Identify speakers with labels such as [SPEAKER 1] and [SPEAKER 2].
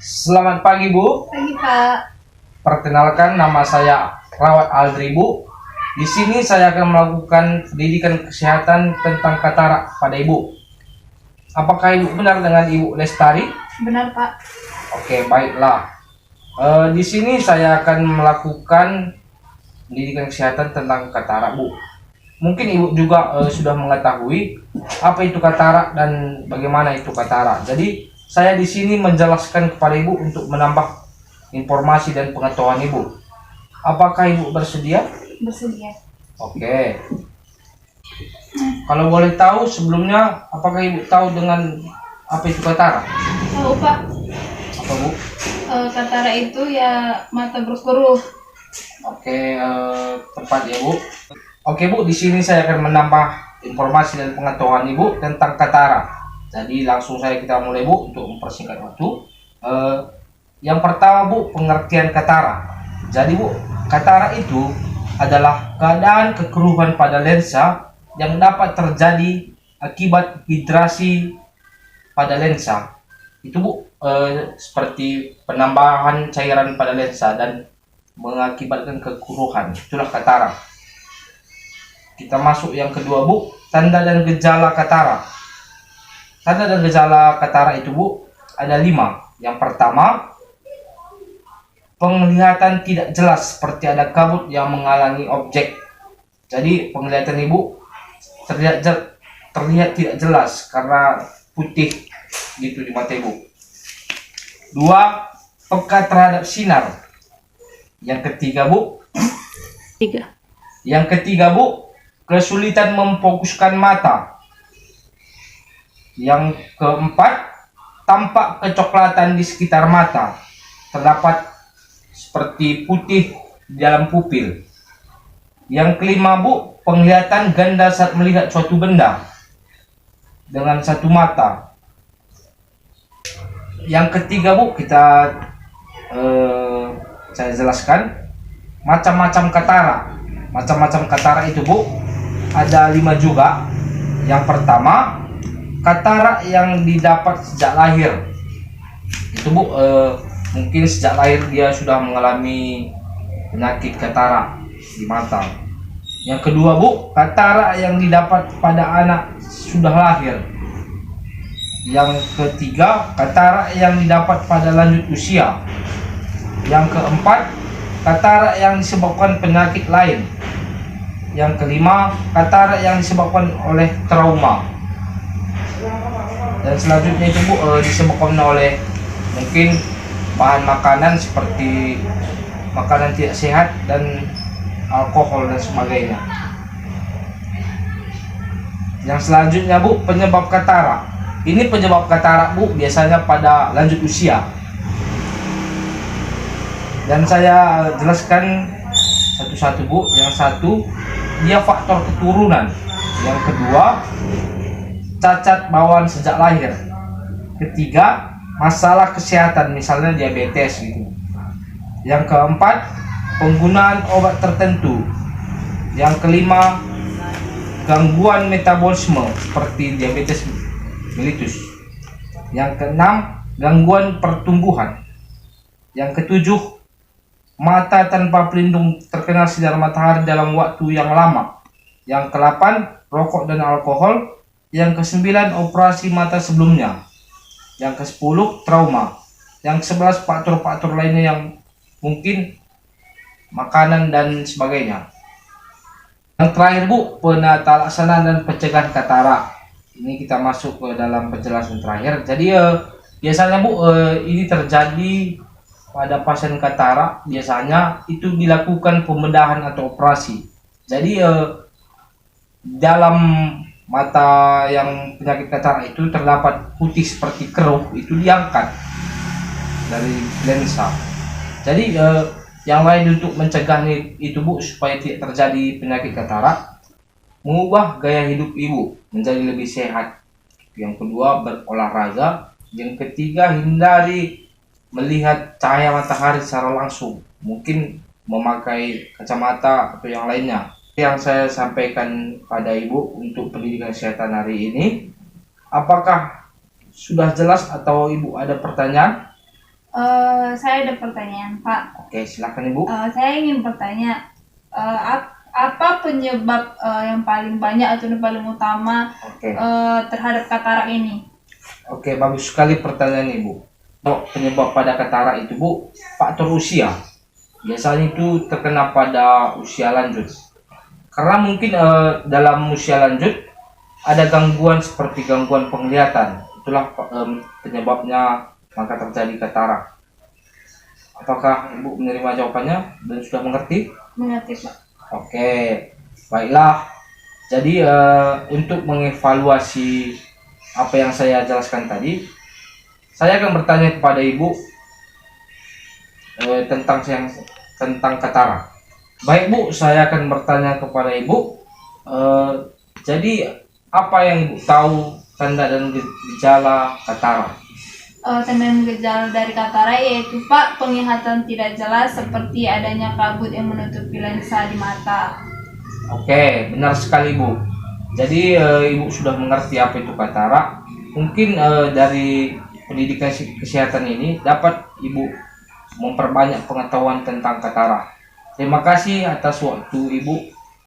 [SPEAKER 1] Selamat pagi, Bu.
[SPEAKER 2] Pagi, Pak.
[SPEAKER 1] Perkenalkan, nama saya Rawat Aldri, Bu. Di sini saya akan melakukan pendidikan kesehatan tentang katarak pada Ibu. Apakah Ibu benar dengan Ibu Lestari?
[SPEAKER 2] Benar, Pak.
[SPEAKER 1] Oke, baiklah. Di sini saya akan melakukan pendidikan kesehatan tentang katarak, Bu. Mungkin Ibu juga sudah mengetahui apa itu katarak dan bagaimana itu katarak. Jadi, saya di sini menjelaskan kepada Ibu untuk menambah informasi dan pengetahuan Ibu. Apakah Ibu bersedia?
[SPEAKER 2] Bersedia.
[SPEAKER 1] Oke. Kalau boleh tahu sebelumnya, apakah Ibu tahu dengan apa itu katarak?
[SPEAKER 2] Tahu, Pak.
[SPEAKER 1] Apa, Bu?
[SPEAKER 2] Katarak itu ya mata berkerut.
[SPEAKER 1] Oke, tepat ya, Bu. Oke, Bu, di sini saya akan menambah informasi dan pengetahuan Ibu tentang katarak. Jadi langsung kita mulai, Bu, untuk mempersingkat waktu. Yang pertama, Bu, pengertian katarak. Jadi, Bu, katarak itu adalah keadaan kekeruhan pada lensa yang dapat terjadi akibat hidrasi pada lensa. Itu, Bu, seperti penambahan cairan pada lensa dan mengakibatkan kekeruhan. Itulah katarak. Kita masuk yang kedua, Bu, tanda dan gejala katarak. Tanda dan gejala katarak itu, Bu, ada 5. Yang pertama, penglihatan tidak jelas seperti ada kabut yang menghalangi objek. Jadi penglihatan Ibu terlihat tidak jelas karena putih gitu di mata Ibu. 2, peka terhadap sinar. Yang ketiga, Bu, Bu, kesulitan memfokuskan mata. Yang keempat, tampak kecoklatan di sekitar mata. Terdapat seperti putih di dalam pupil. Yang kelima, Bu, penglihatan ganda saat melihat suatu benda dengan satu mata. Yang ketiga, Bu, saya jelaskan macam-macam katarak. Macam-macam katarak itu, Bu, ada 5 juga. Yang pertama, katarak yang didapat sejak lahir. Itu, Bu, mungkin sejak lahir dia sudah mengalami penyakit katarak di mata. Yang kedua, Bu, katarak yang didapat pada anak sudah lahir. Yang ketiga, katarak yang didapat pada lanjut usia. Yang keempat, katarak yang disebabkan penyakit lain. Yang kelima, katarak yang disebabkan oleh trauma. Dan selanjutnya itu, Bu, disebabkan oleh mungkin bahan makanan seperti makanan tidak sehat dan alkohol dan sebagainya. Yang selanjutnya, Bu, penyebab katarak. Ini penyebab katarak, Bu, biasanya pada lanjut usia. Dan saya jelaskan satu-satu, Bu. Yang satu, dia faktor keturunan. Yang kedua, cacat bawaan sejak lahir. Ketiga, masalah kesehatan, misalnya diabetes gitu. Yang keempat, penggunaan obat tertentu. Yang kelima, gangguan metabolisme seperti diabetes mellitus. Yang keenam, gangguan pertumbuhan. Yang ketujuh, mata tanpa pelindung terkena sinar matahari dalam waktu yang lama. Yang kedelapan, rokok dan alkohol. Yang kesembilan, operasi mata sebelumnya. Yang ke-10, trauma. Yang ke-11, faktor-faktor lainnya yang mungkin makanan dan sebagainya. Yang terakhir, Bu, penata laksanaan dan pencegahan katarak. Ini kita masuk ke dalam penjelasan terakhir. Jadi biasanya, Bu, ini terjadi pada pasien katarak. Biasanya itu dilakukan pembedahan atau operasi. Jadi dalam mata yang penyakit katarak itu terdapat putih seperti keruh, itu diangkat dari lensa. Jadi yang lain untuk mencegahnya itu, Bu, supaya tidak terjadi penyakit katarak, mengubah gaya hidup Ibu menjadi lebih sehat. Yang kedua, berolahraga. Yang ketiga, hindari melihat cahaya matahari secara langsung, mungkin memakai kacamata atau yang lainnya. Yang saya sampaikan pada Ibu untuk pendidikan kesehatan hari ini, apakah sudah jelas atau Ibu ada pertanyaan?
[SPEAKER 2] Saya ada pertanyaan, Pak.
[SPEAKER 1] Oke, silakan Ibu.
[SPEAKER 2] Saya ingin bertanya, apa penyebab yang paling banyak atau yang paling utama
[SPEAKER 1] Oke.
[SPEAKER 2] terhadap katarak ini?
[SPEAKER 1] Oke, bagus sekali pertanyaan Ibu. Penyebab pada katarak itu Bu, faktor usia. Biasanya itu terkena pada usia lanjut. Karena mungkin dalam usia lanjut ada gangguan seperti gangguan penglihatan. Itulah penyebabnya maka terjadi katarak. Apakah Ibu menerima jawabannya dan sudah mengerti?
[SPEAKER 2] Mengerti, Pak.
[SPEAKER 1] Oke, baiklah. Jadi untuk mengevaluasi apa yang saya jelaskan tadi, saya akan bertanya kepada Ibu tentang katarak. Baik Bu, saya akan bertanya kepada Ibu. Jadi apa yang Ibu tahu tanda dan gejala katarak?
[SPEAKER 2] Tanda dan gejala dari katarak yaitu, Pak, penglihatan tidak jelas seperti adanya kabut yang menutupi lensa di mata.
[SPEAKER 1] Oke, benar sekali Bu. Jadi Ibu sudah mengerti apa itu katarak. Mungkin dari pendidikan kesehatan ini dapat Ibu memperbanyak pengetahuan tentang katarak. Terima kasih atas waktu Ibu.